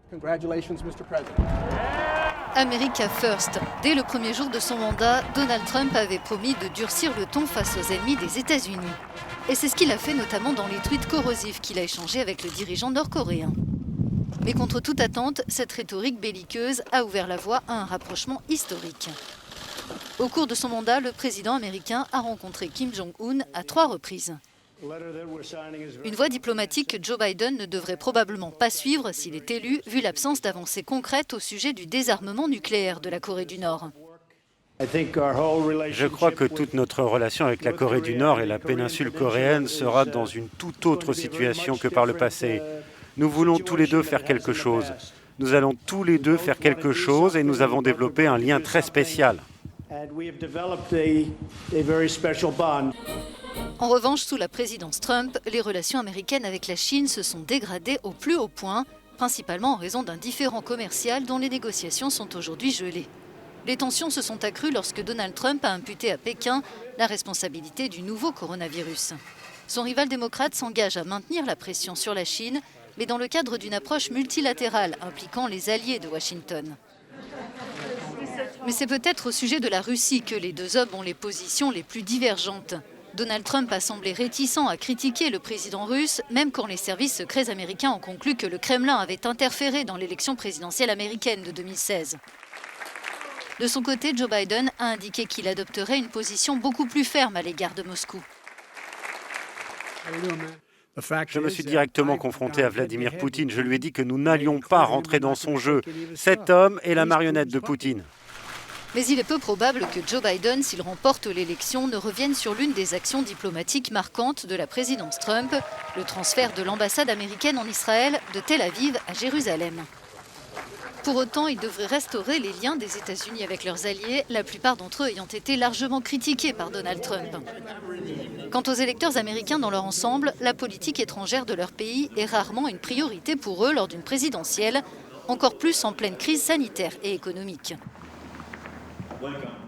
Congratulations, Mr. President. America First. Dès le premier jour de son mandat, Donald Trump avait promis de durcir le ton face aux ennemis des États-Unis. Et c'est ce qu'il a fait notamment dans les tweets corrosifs qu'il a échangés avec le dirigeant nord-coréen. Mais contre toute attente, cette rhétorique belliqueuse a ouvert la voie à un rapprochement historique. Au cours de son mandat, le président américain a rencontré Kim Jong-un à 3 reprises. Une voie diplomatique que Joe Biden ne devrait probablement pas suivre s'il est élu, vu l'absence d'avancées concrètes au sujet du désarmement nucléaire de la Corée du Nord. Je crois que toute notre relation avec la Corée du Nord et la péninsule coréenne sera dans une toute autre situation que par le passé. Nous voulons tous les deux faire quelque chose. Nous allons tous les deux faire quelque chose et nous avons développé un lien très spécial. En revanche, sous la présidence Trump, les relations américaines avec la Chine se sont dégradées au plus haut point, principalement en raison d'un différend commercial dont les négociations sont aujourd'hui gelées. Les tensions se sont accrues lorsque Donald Trump a imputé à Pékin la responsabilité du nouveau coronavirus. Son rival démocrate s'engage à maintenir la pression sur la Chine, mais dans le cadre d'une approche multilatérale impliquant les alliés de Washington. Mais c'est peut-être au sujet de la Russie que les deux hommes ont les positions les plus divergentes. Donald Trump a semblé réticent à critiquer le président russe, même quand les services secrets américains ont conclu que le Kremlin avait interféré dans l'élection présidentielle américaine de 2016. De son côté, Joe Biden a indiqué qu'il adopterait une position beaucoup plus ferme à l'égard de Moscou. Je me suis directement confronté à Vladimir Poutine. Je lui ai dit que nous n'allions pas rentrer dans son jeu. Cet homme est la marionnette de Poutine. Mais il est peu probable que Joe Biden, s'il remporte l'élection, ne revienne sur l'une des actions diplomatiques marquantes de la présidence Trump, le transfert de l'ambassade américaine en Israël de Tel Aviv à Jérusalem. Pour autant, il devrait restaurer les liens des États-Unis avec leurs alliés, la plupart d'entre eux ayant été largement critiqués par Donald Trump. Quant aux électeurs américains dans leur ensemble, la politique étrangère de leur pays est rarement une priorité pour eux lors d'une présidentielle, encore plus en pleine crise sanitaire et économique. Welcome.